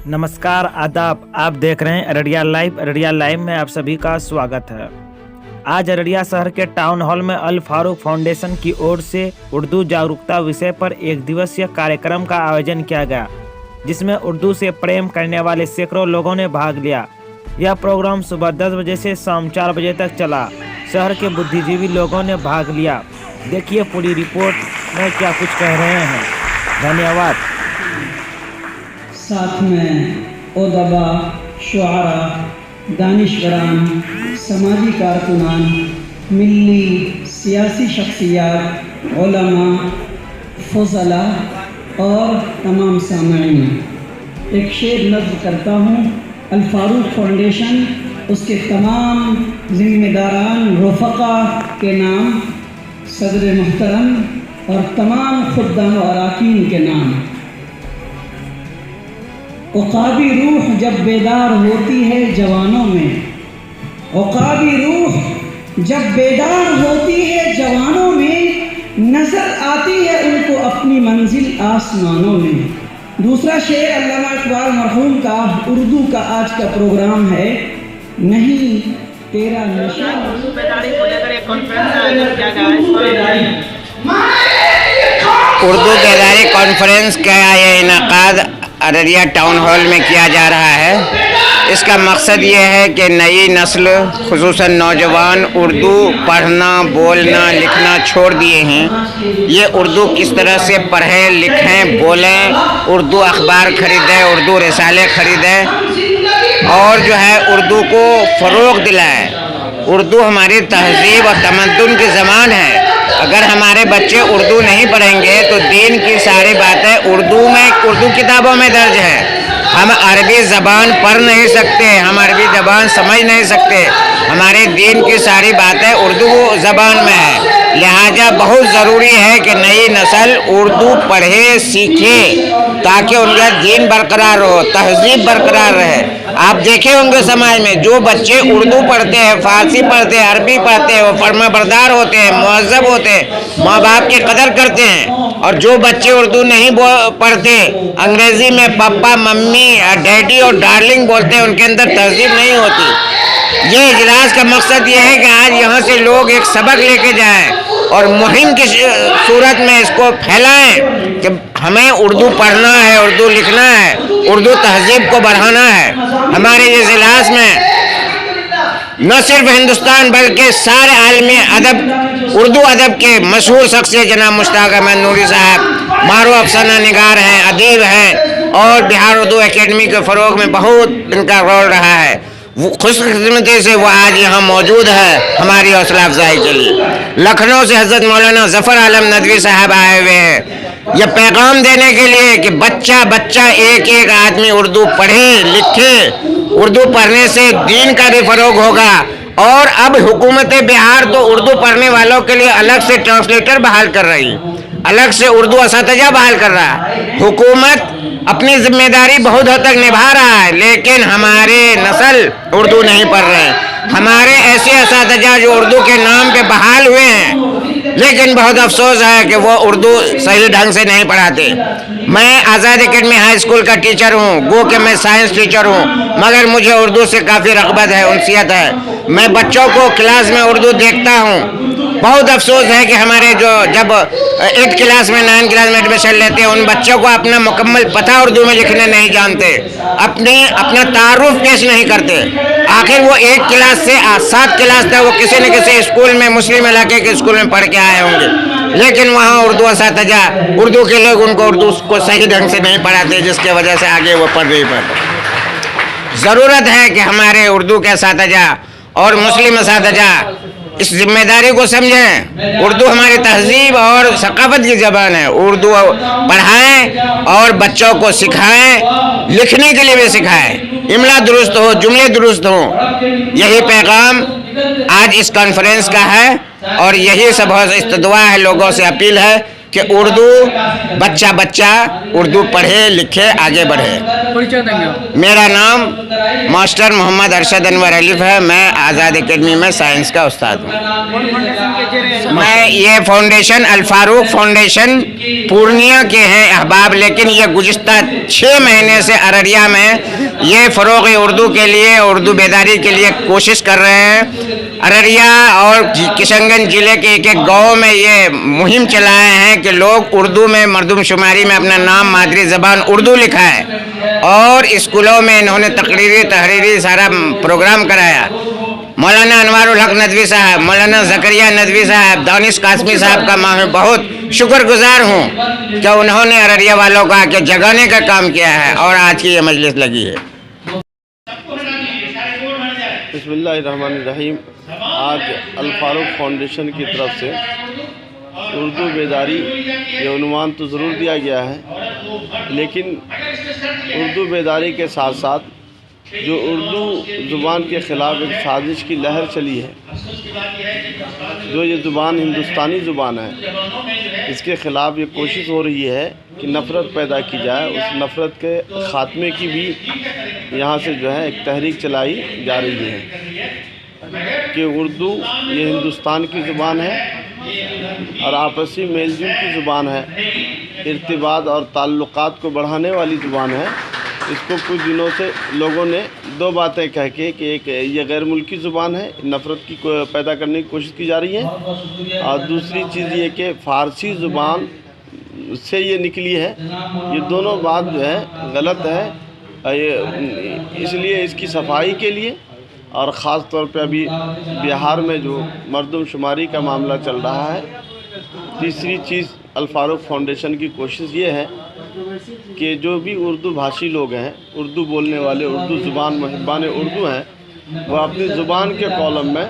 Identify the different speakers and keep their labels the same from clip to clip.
Speaker 1: नमस्कार, आदाब। आप देख रहे हैं अररिया लाइव। अररिया लाइव में आप सभी का स्वागत है। आज अररिया शहर के टाउन हॉल में अल फारूक फाउंडेशन की ओर से उर्दू जागरूकता विषय पर एक दिवसीय कार्यक्रम का आयोजन किया गया, जिसमें उर्दू से प्रेम करने वाले सैकड़ों लोगों ने भाग लिया। यह प्रोग्राम सुबह 10 बजे से शाम 4 बजे तक चला। शहर के बुद्धिजीवी लोगों ने भाग लिया। देखिए पूरी रिपोर्ट में क्या कुछ कह रहे हैं। धन्यवाद।
Speaker 2: साथ में उदबा, शुआरा, दानिशवरान, समाजी कारकुनान, मिली सियासी शख्सियात, उलमा, फज़ला और तमाम सामईन। एक शेर नज़्म करता हूँ। अल फारूक फाउंडेशन, उसके तमाम ज़िम्मेदारान रफ़क़ा के नाम, सदर मुहतरम और तमाम खुद्दाम व अराकीन के नाम। उक़ाबी रूह जब बेदार होती है जवानों में, उक़ाबी रूह जब बेदार होती है जवानों में, नज़र आती है उनको अपनी मंजिल आसमानों में। दूसरा शेर अल्लामा इक़बाल मरहूम का उर्दू का आज का प्रोग्राम है। नहीं तेरा नशा।
Speaker 3: उर्दू बेदारी को लेकर एक कॉन्फ्रेंस आयोजित किया गया है।
Speaker 4: उर्दू बेदारी कॉन्फ्रेंस का ये इनकाद अररिया टाउन हॉल में किया जा रहा है। इसका मकसद ये है कि नई नस्ल खुसूसन नौजवान उर्दू पढ़ना, बोलना, लिखना छोड़ दिए हैं। ये उर्दू किस तरह से पढ़ें, लिखें, बोलें, उर्दू अखबार ख़रीदें, उर्दू रिसाले ख़रीदें और जो है उर्दू को फ़रोग़ दिलाएं। उर्दू हमारी तहज़ीब और तमद्दुन की ज़बान है। अगर हमारे बच्चे उर्दू नहीं पढ़ेंगे तो दीन की सारी बातें उर्दू किताबों में दर्ज है। हम अरबी ज़बान पढ़ नहीं सकते, हम अरबी ज़बान समझ नहीं सकते। हमारे दीन की सारी बातें उर्दू ज़बान में है। लिहाजा बहुत ज़रूरी है कि नई नस्ल उर्दू पढ़े, सीखे, ताकि उनका दीन बरकरार हो, तहज़ीब बरकरार रहे। आप देखे होंगे समाज में जो बच्चे उर्दू पढ़ते हैं, फ़ारसी पढ़ते हैं, अरबी पढ़ते हैं, वो फरमाबरदार होते हैं, मुहज़्ज़ब होते हैं, माँ बाप की कदर करते हैं। और जो बच्चे उर्दू नहीं पढ़ते, अंग्रेज़ी में पापा, मम्मी, डैडी और डार्लिंग बोलते हैं, उनके अंदर तहज़ीब नहीं होती। ये इजलास का मकसद ये है कि आज यहाँ से लोग एक सबक लेके जाएं और मुहिम की सूरत में इसको फैलाएं कि हमें उर्दू पढ़ना है, उर्दू लिखना है, उर्दू तहज़ीब को बढ़ाना है। हमारे इस इजलास में न सिर्फ हिंदुस्तान बल्कि सारे आलमी अदब, उर्दू अदब के मशहूर शख्सियत जनाब मुश्ताक अहमद नूरी साहब मारूफ अफसाना निगार हैं, अदीब हैं और बिहार उर्दू एकेडमी के फ़रोग़ में बहुत इनका रोल रहा है। वो खुशकिस्मती से वो आज यहाँ मौजूद है हमारी हौसला अफजाई के लिए। लखनऊ से हज़रत मौलाना ज़फ़र आलम नदवी साहब आए हुए हैं ये पैगाम देने के लिए कि बच्चा बच्चा एक एक आदमी उर्दू पढ़े, लिखे। उर्दू पढ़ने से दीन का भी फ़रोग़ होगा। और अब हुकूमत बिहार तो उर्दू पढ़ने वालों के लिए अलग से ट्रांसलेटर बहाल कर रही, अलग से उर्दू असातिज़ा बहाल कर रहा है। हुकूमत अपनी जिम्मेदारी बहुत हद तक निभा रहा है, लेकिन हमारे नस्ल उर्दू नहीं पढ़ रहे हैं। हमारे ऐसे असातिज़ा जो उर्दू के नाम पे बहाल हुए हैं, लेकिन बहुत अफसोस है कि वो उर्दू सही ढंग से नहीं पढ़ाते। मैं आज़ाद एकेडमी हाई स्कूल का टीचर हूँ, गो कि मैं साइंस टीचर हूँ, मगर मुझे उर्दू से काफ़ी रग़बत है, उनसियत है। मैं बच्चों को क्लास में उर्दू देखता हूँ। बहुत अफसोस है कि हमारे जो जब 8 क्लास में 9 क्लास में एडमिशन लेते हैं, उन बच्चों को अपना मुकम्मल पता उर्दू में लिखना नहीं जानते, अपना तारुफ पेश नहीं करते। आखिर वो 1 क्लास से 7 क्लास तक वो किसी न किसी स्कूल में, मुस्लिम इलाके के स्कूल में पढ़ के आए होंगे, लेकिन वहाँ उर्दू असातिज़ा, उर्दू के लोग उनको उर्दू को सही ढंग से नहीं पढ़ाते, जिसके वजह से आगे वो पढ़ नहीं पाते। ज़रूरत है कि हमारे उर्दू के असातिज़ा और मुस्लिम असातिज़ा इस जिम्मेदारी को समझें। उर्दू हमारी तहज़ीब और सकाफ़त की ज़बान है। उर्दू पढ़ाएं और बच्चों को सिखाएं, लिखने के लिए भी सिखाएं, इमला दुरुस्त हो, जुमले दुरुस्त हो। यही पैगाम आज इस कॉन्फ्रेंस का है और यही सब इस्तदवा है, लोगों से अपील है कि उर्दू बच्चा बच्चा उर्दू पढ़े लिखे आगे बढ़े।
Speaker 3: परिचय देंगे आप।
Speaker 4: मेरा नाम मास्टर मोहम्मद अरशद अनवर अलीफ है। मैं आज़ाद एकेडमी में साइंस का उस्ताद हूँ।
Speaker 3: कौन फाउंडेशन के जरिए
Speaker 4: मैं ये फाउंडेशन अल फारूक फाउंडेशन पूर्णिया के हैं अहबाब, लेकिन ये गुज़िश्ता 6 महीने से अररिया में ये फ़रोग़ उर्दू के लिए, उर्दू बेदारी के लिए कोशिश कर रहे हैं। अररिया और किशनगंज ज़िले के एक एक गाँव में ये मुहिम चलाए हैं कि लोग उर्दू में मरदमशुमारी में अपना नाम मादरी ज़बान उर्दू लिखा है, और स्कूलों में इन्होंने तकरीरी तहरीरी सारा प्रोग्राम कराया। मौलाना अनवारुल हक नदवी साहब, मौलाना ज़करिया नदवी साहब, दानिश कासमी साहब का मैं बहुत शुक्रगुजार हूँ कि उन्होंने अररिया वालों को आके जगाने का काम किया है और आज की ये मजलिस लगी है।
Speaker 5: बिस्मिल्लाहिर्रहमानिर्रहीम। आज अल फारूक फाउंडेशन की तरफ से उर्दू बेदारी ये उन्वान तो ज़रूर दिया गया है, लेकिन उर्दू बेदारी के साथ साथ जो उर्दू ज़ुबान के ख़िलाफ़ एक साजिश की लहर चली है, जो ये ज़ुबान हिंदुस्तानी ज़ुबान है, इसके ख़िलाफ़ ये कोशिश हो रही है कि नफ़रत पैदा की जाए। उस नफ़रत के ख़ात्मे की भी यहाँ से जो है एक तहरीक चलाई जा रही है कि उर्दू ये हिंदुस्तान की ज़ुबान है और आपसी मेल जोल की ज़ुबान है, इर्तिबात और ताल्लुक़ात को बढ़ाने वाली ज़ुबान है। इसको कुछ दिनों से लोगों ने दो बातें कह के कि एक ये गैर मुल्की ज़ुबान है, नफ़रत की पैदा करने की कोशिश की जा रही है, और दूसरी चीज़ ये कि फ़ारसी ज़ुबान से ये निकली है। ये दोनों बात जो है गलत है। इसलिए इसकी सफाई के लिए और ख़ास तौर पे अभी बिहार में जो मरदमशुमारी का मामला चल रहा है, तीसरी चीज़ अल फारूक फाउंडेशन की कोशिश ये है कि जो भी उर्दू भाषी लोग हैं, उर्दू बोलने वाले, उर्दू ज़ुबान मुहिब्बान उर्दू हैं, वो अपनी ज़ुबान के कॉलम में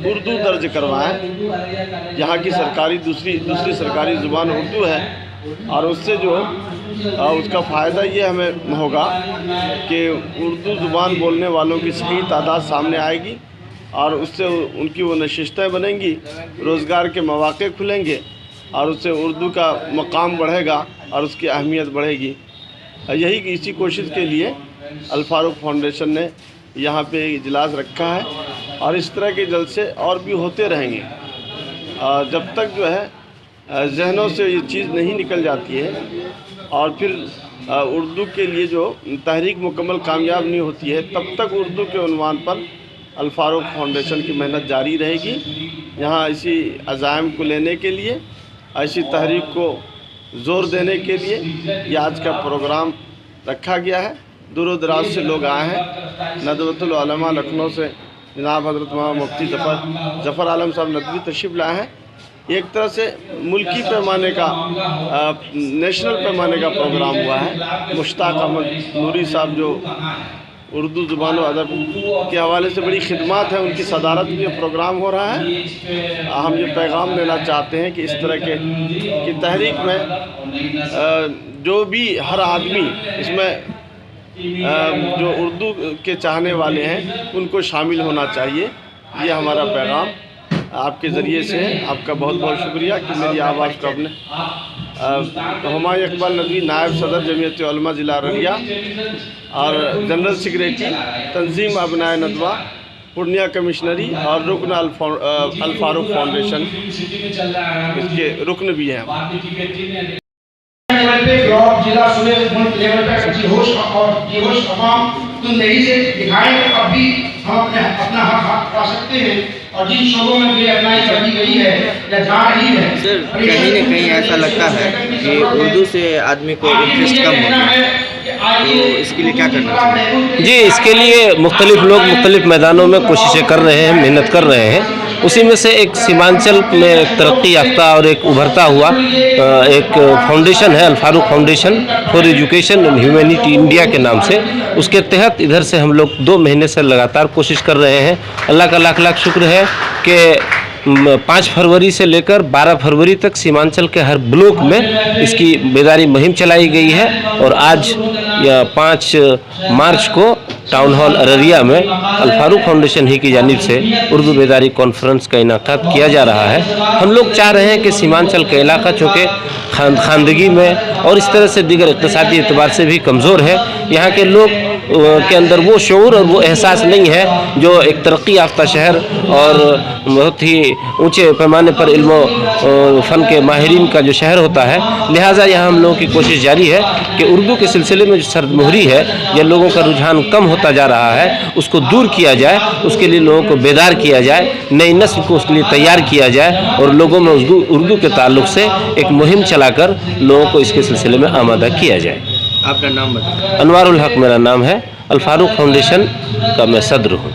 Speaker 5: उर्दू दर्ज करवाएं। यहाँ की सरकारी दूसरी सरकारी ज़ुबान उर्दू है, और उससे जो उसका फ़ायदा ये हमें होगा कि उर्दू ज़ुबान बोलने वालों की सही तादाद सामने आएगी, और उससे उनकी वो नशिस्तें बनेंगी, रोज़गार के मौक़े खुलेंगे, और उससे उर्दू का मकाम बढ़ेगा और उसकी अहमियत बढ़ेगी। यही इसी कोशिश के लिए अल फारूक फाउंडेशन ने यहाँ पे इजलास रखा है, और इस तरह के जलसे और भी होते रहेंगे जब तक जो है जहनों से ये चीज़ नहीं निकल जाती है, और फिर उर्दू के लिए जो तहरीक मुकम्मल कामयाब नहीं होती है, तब तक उर्दू के उन्वान पर अल फारूक फाउंडेशन की मेहनत जारी रहेगी। यहाँ इसी अज़ाइम को लेने के लिए, ऐसी तहरीक को ज़ोर देने के लिए ये आज का प्रोग्राम रखा गया है। दूर दराज से लोग आए हैं। नदवतुल उलमा लखनऊ से जनाब हज़रत मुफ्ती ज़फ़र आलम साहब नदवी तशरीफ़ लाए हैं। एक तरह से मुल्की पैमाने का, नेशनल पैमाने का प्रोग्राम हुआ है। मुश्ताक अहमद नूरी साहब जो उर्दू ज़ुबान व अदब के हवाले से बड़ी खिदमत है, उनकी सदारत में ये प्रोग्राम हो रहा है। हम ये पैगाम देना चाहते हैं कि इस तरह के की तहरीक में जो भी हर आदमी इसमें जो उर्दू के चाहने वाले हैं उनको शामिल होना चाहिए। ये हमारा पैगाम आपके ज़रिए से है। आपका बहुत बहुत शुक्रिया कि मेरी आवाज़ को आपने हुमायूं इकबाल नदवी नायब सदर जमीयत उलमा ज़िला अररिया और जनरल सेक्रेटरी तंजीम अबनाए नदवा पूर्णिया कमिश्नरी और रुकन अल फारूक फाउंडेशन इसके रुकन भी हैं।
Speaker 6: ब्लॉक जिला सूबे मुल्क लेवल पर जोश और जोश अवाम तो नहीं से दिखाएं। अब भी हम अपना हक पा सकते हैं, और जिन शोबों में भी अप्लाई करी गई है या जा रही है।
Speaker 7: सर, कहीं न कहीं ऐसा लगता है कि उर्दू से आदमी को इंटरेस्ट कम होता है, तो इसके लिए क्या करना चाहिए?
Speaker 8: जी, इसके लिए मुख्तलिफ लोग मुख्तलिफ मैदानों में कोशिशें कर रहे हैं, मेहनत कर रहे हैं। उसी में से एक सीमांचल में एक तरक्की याफ्ता और एक उभरता हुआ एक फाउंडेशन है, Al Farooq foundation for education and humanity India के नाम से। उसके तहत इधर से हम लोग 2 महीने से लगातार कोशिश कर रहे हैं। अल्लाह का लाख लाख शुक्र है कि 5 फरवरी से लेकर 12 फरवरी तक सीमांचल के हर ब्लॉक में इसकी बेदारी मुहिम चलाई गई है, और आज 5 मार्च को टाउन हॉल अररिया में अल फारूक फाउंडेशन ही की जानिब से उर्दू बेदारी कॉन्फ्रेंस का इनाकाद किया जा रहा है। हम लोग चाह रहे हैं कि सीमांचल का इलाका चूँकि खानदगी में और इस तरह से दीगर इक़्तिसादी एतबार से भी कमज़ोर है, यहाँ के लोग के अंदर वो शऊर और वो एहसास नहीं है जो एक तरक्की याफ्ता शहर और बहुत ही ऊंचे पैमाने पर इल्म फ़न के माहिरीन का जो शहर होता है। लिहाजा यहाँ हम लोगों की कोशिश जारी है कि उर्दू के सिलसिले में जो सर्दमोहरी है या लोगों का रुझान कम होता जा रहा है उसको दूर किया जाए, उसके लिए लोगों को बेदार किया जाए, नई नस्ल को उसके लिए तैयार किया जाए और लोगों में उर्दू के ताल्लुक़ से एक मुहिम चलाकर लोगों को इसके सिलसिले में आमादा किया जाए।
Speaker 7: आपका नाम बताएं।
Speaker 8: अनवारुल हक मेरा नाम है, अल फारूक फाउंडेशन का मैं सदर हूँ।